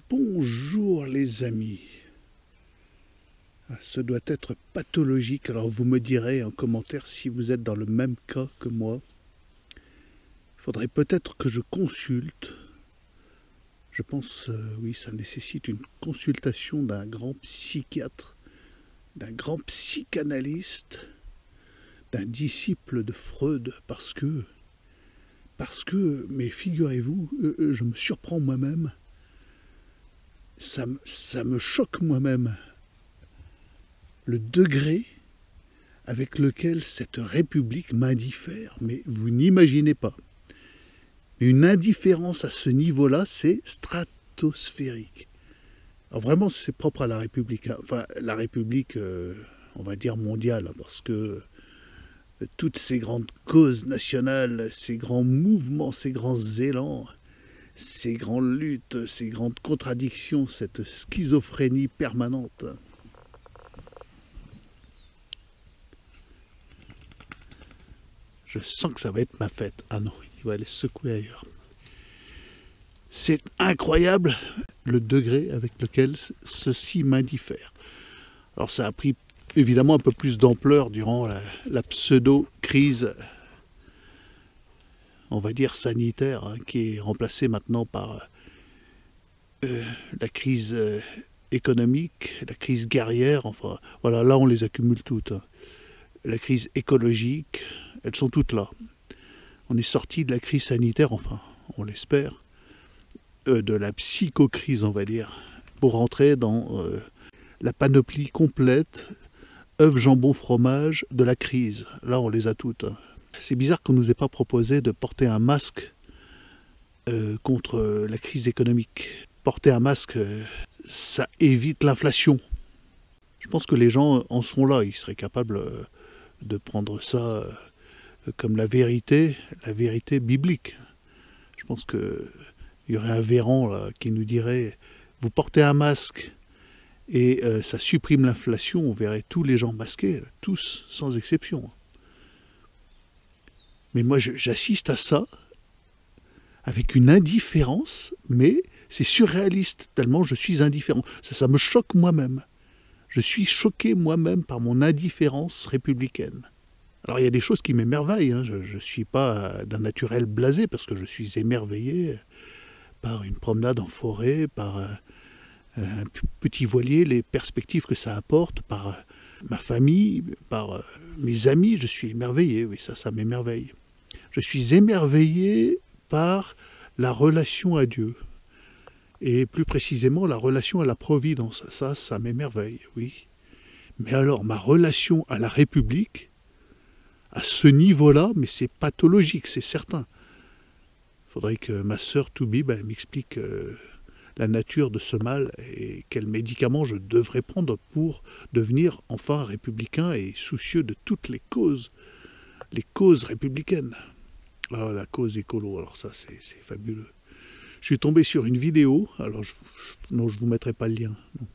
Bonjour les amis. Ce doit être pathologique, alors vous me direz en commentaire si vous êtes dans le même cas que moi. Il faudrait peut-être que je consulte. Je pense, oui, ça nécessite une consultation d'un grand psychiatre, d'un grand psychanalyste, d'un disciple de Freud, parce que, mais figurez-vous, je me surprends moi-même, ça me choque moi-même, le degré avec lequel cette République m'indiffère, mais vous n'imaginez pas. Une indifférence à ce niveau-là, c'est stratosphérique. Alors vraiment, c'est propre à la République. Enfin, la République, on va dire mondiale, parce que toutes ces grandes causes nationales, ces grands mouvements, ces grands élans, ces grandes luttes, ces grandes contradictions, cette schizophrénie permanente. Je sens que ça va être ma fête. Ah non, il va aller se secouer ailleurs. C'est incroyable le degré avec lequel ceci m'indiffère. Alors ça a pris évidemment un peu plus d'ampleur durant la pseudo-crise, on va dire sanitaire, hein, qui est remplacée maintenant par la crise économique, la crise guerrière, enfin voilà, là on les accumule toutes. Hein. La crise écologique, elles sont toutes là. On est sorti de la crise sanitaire, enfin, on l'espère, de la psychocrise, on va dire, pour rentrer dans la panoplie complète, œufs, jambon, fromage, de la crise. Là, on les a toutes. C'est bizarre qu'on ne nous ait pas proposé de porter un masque contre la crise économique. Porter un masque, ça évite l'inflation. Je pense que les gens en sont là, ils seraient capables de prendre ça comme la vérité biblique. Je pense qu'il y aurait un Véran là, qui nous dirait « Vous portez un masque et ça supprime l'inflation », on verrait tous les gens masqués, tous sans exception. Mais moi j'assiste à ça avec une indifférence, mais c'est surréaliste, tellement je suis indifférent. Ça me choque moi-même. Je suis choqué moi-même par mon indifférence républicaine. Alors il y a des choses qui m'émerveillent, hein. Je ne suis pas d'un naturel blasé, parce que je suis émerveillé par une promenade en forêt, par un petit voilier, les perspectives que ça apporte, par ma famille, par mes amis, je suis émerveillé, oui, ça m'émerveille. Je suis émerveillé par la relation à Dieu, et plus précisément la relation à la Providence, ça m'émerveille, oui. Mais alors ma relation à la République, à ce niveau-là, mais c'est pathologique, c'est certain. Il faudrait que ma sœur Toubi m'explique la nature de ce mal et quels médicaments je devrais prendre pour devenir enfin républicain et soucieux de toutes les causes républicaines. Alors la cause écolo, alors ça c'est fabuleux. Je suis tombé sur une vidéo, alors non, je ne vous mettrai pas le lien, non.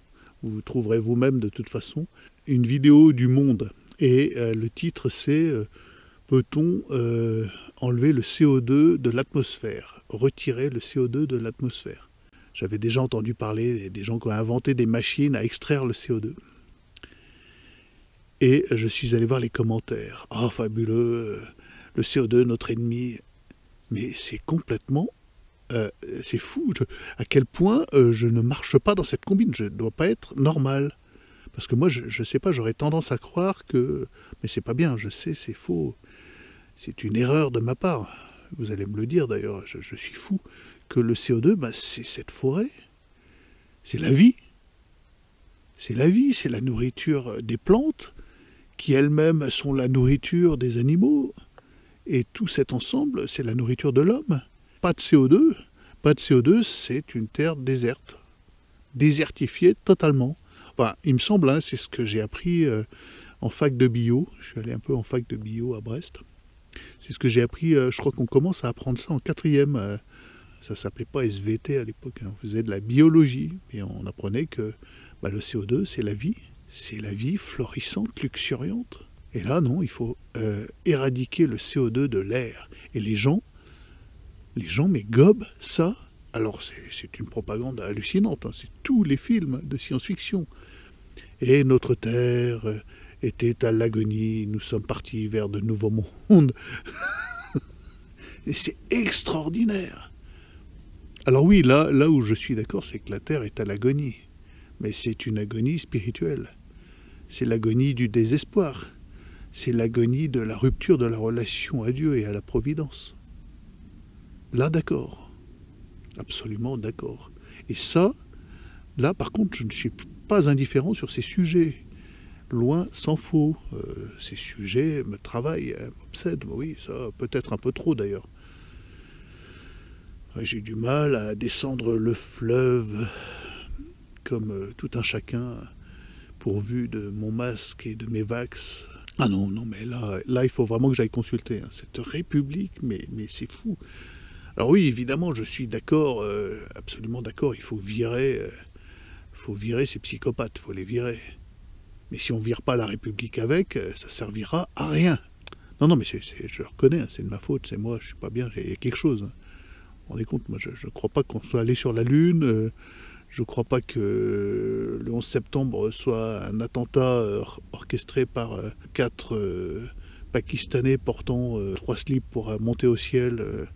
Vous trouverez vous-même de toute façon, une vidéo du Monde. Et le titre c'est peut-on enlever le CO2 de l'atmosphère, retirer le CO2 de l'atmosphère. J'avais déjà entendu parler des gens qui ont inventé des machines à extraire le CO2. Et je suis allé voir les commentaires. Ah, fabuleux, le CO2, notre ennemi. Mais c'est complètement... c'est fou. À quel point je ne marche pas dans cette combine. Je ne dois pas être normal. Parce que moi, je ne sais pas, j'aurais tendance à croire que... Mais c'est pas bien, je sais, c'est faux. C'est une erreur de ma part. Vous allez me le dire d'ailleurs, je suis fou. Que le CO2, c'est cette forêt. C'est la vie. C'est la vie, c'est la nourriture des plantes, qui elles-mêmes sont la nourriture des animaux. Et tout cet ensemble, c'est la nourriture de l'homme. Pas de CO2. Pas de CO2, c'est une terre déserte. Désertifiée totalement. Enfin, il me semble, hein, c'est ce que j'ai appris en fac de bio. Je suis allé un peu en fac de bio à Brest. C'est ce que j'ai appris, je crois qu'on commence à apprendre ça en 4e. Ça ne s'appelait pas SVT à l'époque, hein. On faisait de la biologie. Et on apprenait que le CO2, c'est la vie florissante, luxuriante. Et là, non, il faut éradiquer le CO2 de l'air. Et les gens mais gobent ça Alors c'est une propagande hallucinante, hein, c'est tous les films de science-fiction. Et notre Terre était à l'agonie, nous sommes partis vers de nouveaux mondes. Et c'est extraordinaire. Alors oui, là où je suis d'accord, c'est que la Terre est à l'agonie. Mais c'est une agonie spirituelle. C'est l'agonie du désespoir. C'est l'agonie de la rupture de la relation à Dieu et à la Providence. Là, d'accord. Absolument d'accord. Et ça, là, par contre, je ne suis pas indifférent sur ces sujets. Loin s'en faut. Ces sujets me travaillent, m'obsèdent. Oui, ça, peut-être un peu trop d'ailleurs. J'ai du mal à descendre le fleuve comme tout un chacun, pourvu de mon masque et de mes vax. Ah non, mais là il faut vraiment que j'aille consulter. Hein. Cette république, mais c'est fou. Alors oui, évidemment, je suis d'accord, absolument d'accord, il faut virer ces psychopathes, il faut les virer. Mais si on ne vire pas la République avec, ça servira à rien. Non, mais je reconnais, hein, c'est de ma faute, c'est moi, je suis pas bien, il y a quelque chose. Hein. Vous vous rendez compte, moi je ne crois pas qu'on soit allé sur la Lune, je ne crois pas que le 11 septembre soit un attentat orchestré par 4 Pakistanais portant 3 slips pour monter au ciel.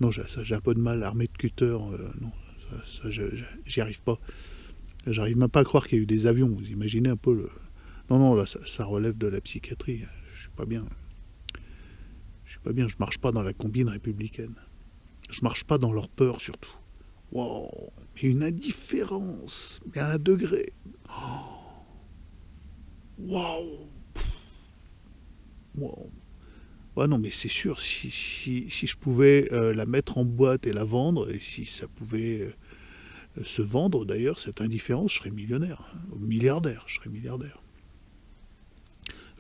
Non, ça j'ai un peu de mal, armé de cutter, non, ça j'y arrive pas. J'arrive même pas à croire qu'il y a eu des avions, vous imaginez un peu le... Non, là ça relève de la psychiatrie, je suis pas bien. Je marche pas dans la combine républicaine. Je marche pas dans leur peur surtout. Wow, mais une indifférence, mais à un degré. Waouh. Wow. Ouais, non, mais c'est sûr, si je pouvais la mettre en boîte et la vendre, et si ça pouvait se vendre d'ailleurs, cette indifférence, je serais millionnaire, hein, milliardaire, je serais milliardaire.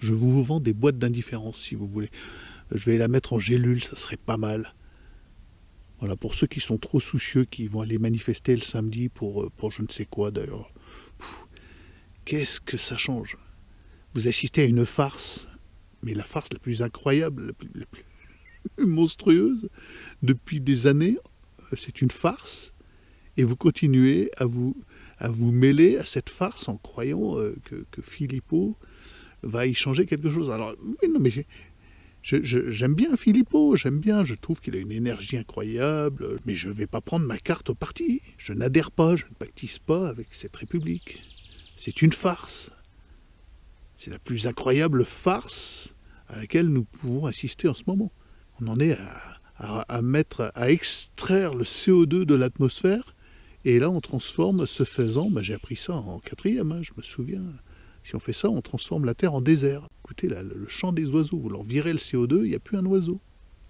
Je vous vends des boîtes d'indifférence si vous voulez. Je vais la mettre en gélule, ça serait pas mal. Voilà, pour ceux qui sont trop soucieux, qui vont aller manifester le samedi pour je ne sais quoi d'ailleurs. Qu'est-ce que ça change? Vous assistez à une farce, mais la farce la plus incroyable, la plus monstrueuse, depuis des années, c'est une farce, et vous continuez à vous mêler à cette farce en croyant que Philippot va y changer quelque chose. Alors, oui, non, mais j'aime bien Philippot, je trouve qu'il a une énergie incroyable, mais je ne vais pas prendre ma carte au parti. Je n'adhère pas, je ne pactise pas avec cette République. C'est une farce. C'est la plus incroyable farce à laquelle nous pouvons assister en ce moment. On en est à extraire le CO2 de l'atmosphère, et là on transforme, ce faisant, j'ai appris ça en 4e, hein, je me souviens. Si on fait ça, on transforme la Terre en désert. Écoutez, là, le chant des oiseaux, vous leur virez le CO2, il n'y a plus un oiseau.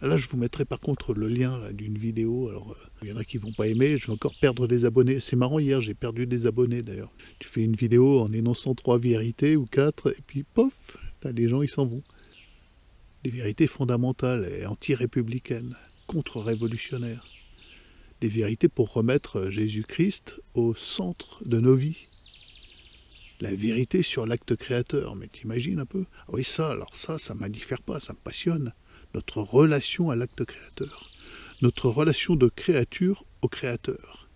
Là, je vous mettrai par contre le lien d'une vidéo. Alors, il y en a qui ne vont pas aimer, je vais encore perdre des abonnés. C'est marrant, hier, j'ai perdu des abonnés d'ailleurs. Tu fais une vidéo en énonçant 3 vérités ou 4, et puis pof, là, les gens, ils s'en vont. Des vérités fondamentales et anti-républicaines, contre-révolutionnaires. Des vérités pour remettre Jésus-Christ au centre de nos vies. La vérité sur l'acte créateur, mais t'imagines un peu? Ah oui, ça m'indiffère pas, ça me passionne. Notre relation à l'acte créateur. Notre relation de créature au créateur.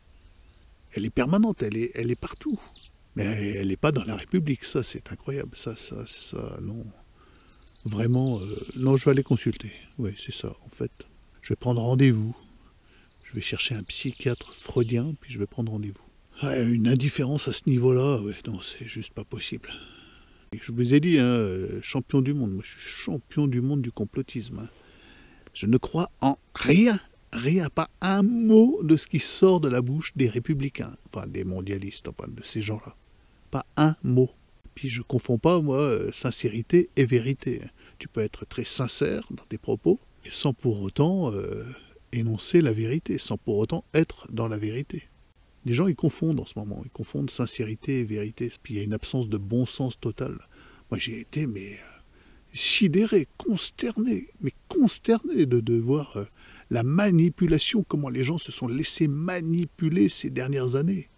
Elle est permanente, elle est partout. Mais elle n'est pas dans la République, ça c'est incroyable. Ça, non. Vraiment, non, je vais aller consulter. Oui, c'est ça, en fait. Je vais prendre rendez-vous. Je vais chercher un psychiatre freudien, puis je vais prendre rendez-vous. Ouais, une indifférence à ce niveau-là, ouais, non, c'est juste pas possible. Je vous ai dit, hein, champion du monde, moi je suis champion du monde du complotisme. Hein. Je ne crois en rien, pas un mot de ce qui sort de la bouche des républicains, enfin des mondialistes, enfin de ces gens-là. Pas un mot. Puis je confonds pas, moi, sincérité et vérité. Tu peux être très sincère dans tes propos, sans pour autant énoncer la vérité, sans pour autant être dans la vérité. Les gens, ils confondent en ce moment, ils confondent sincérité et vérité. Puis il y a une absence de bon sens total. Moi, j'ai été, sidéré, consterné de voir la manipulation, comment les gens se sont laissés manipuler ces dernières années.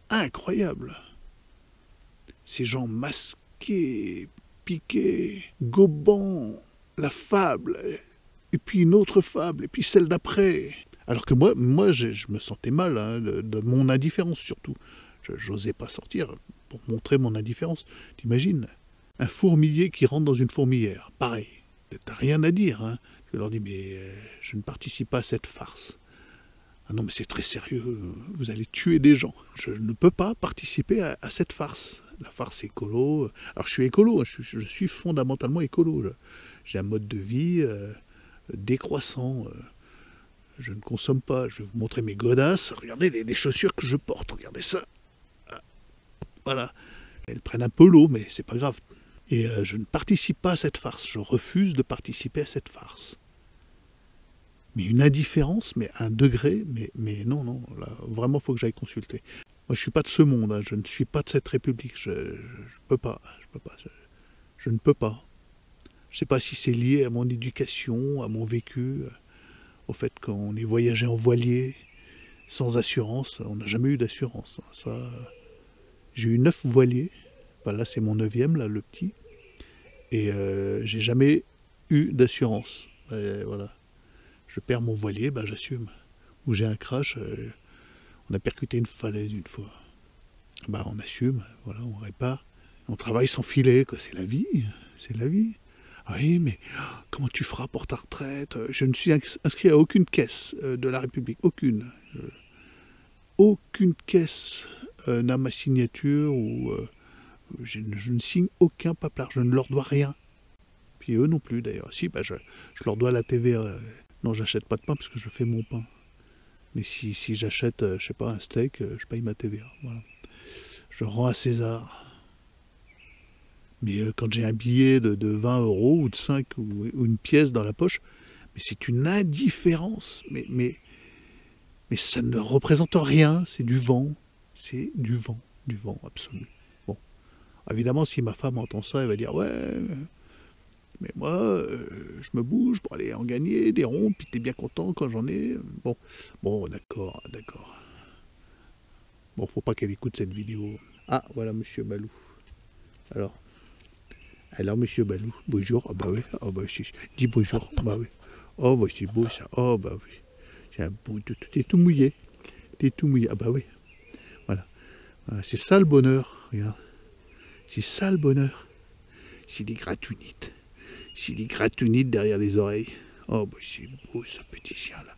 Incroyable. Ces gens masqués, piqués, gobant, la fable, et puis une autre fable, et puis celle d'après. Alors que moi je me sentais mal, hein, de mon indifférence surtout. J'osais pas sortir pour montrer mon indifférence. T'imagines? Un fourmilier qui rentre dans une fourmilière, pareil. T'as rien à dire, hein. Je leur dis, mais je ne participe pas à cette farce. Ah non, mais c'est très sérieux, vous allez tuer des gens. Je ne peux pas participer à cette farce. La farce écolo. Alors je suis écolo, hein, je suis fondamentalement écolo. J'ai un mode de vie décroissant. Je ne consomme pas. Je vais vous montrer mes godasses. Regardez les chaussures que je porte. Regardez ça. Ah, voilà. Elles prennent un peu l'eau, mais c'est pas grave. Et je ne participe pas à cette farce. Je refuse de participer à cette farce. Mais une indifférence, mais un degré, mais non, non, là, vraiment, il faut que j'aille consulter. Moi, je ne suis pas de ce monde, hein, je ne suis pas de cette république, je peux pas, je ne peux pas. Je ne sais pas si c'est lié à mon éducation, à mon vécu, au fait qu'on ait voyagé en voilier, sans assurance, on n'a jamais eu d'assurance. Hein, ça, j'ai eu 9 voiliers, ben là c'est mon 9e, là, le petit, et j'ai jamais eu d'assurance. Voilà. Je perds mon voilier, ben j'assume. Ou j'ai un crash, on a percuté une falaise une fois. Ben on assume, voilà, on répare. On travaille sans filet, quoi. C'est la vie, c'est la vie. Ah oui, mais comment tu feras pour ta retraite? Je ne suis inscrit à aucune caisse de la République, aucune. Aucune caisse n'a ma signature ou je ne signe aucun papier, je ne leur dois rien. Puis eux non plus d'ailleurs. Si, ben je leur dois la TVA. Non, j'achète pas de pain parce que je fais mon pain. Mais si j'achète, je sais pas, un steak, je paye ma TVA. Voilà. Je rends à César. Mais quand j'ai un billet de 20 euros ou de 5 ou une pièce dans la poche, mais c'est une indifférence. Mais ça ne représente rien. C'est du vent. C'est du vent absolu. Bon. Évidemment, si ma femme entend ça, elle va dire, ouais, mais moi, je me bouge pour aller en gagner des ronds, puis t'es bien content quand j'en ai. Bon, d'accord, d'accord. Bon, faut pas qu'elle écoute cette vidéo. Ah, voilà, monsieur Balou. Alors, monsieur Balou, bonjour. Ah bah oui, ah bah si, dis bonjour. Bah oui. Oh bah c'est beau ça. Oh bah oui. C'est un beau, t'es tout mouillé. T'es tout mouillé. Ah bah oui. Voilà. C'est ça le bonheur, regarde. C'est ça le bonheur. C'est des gratunites. C'est des gratunites derrière les oreilles. Oh bah c'est beau ce petit chien là.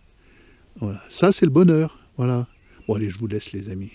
Voilà. Ça c'est le bonheur. Voilà. Bon allez, je vous laisse les amis.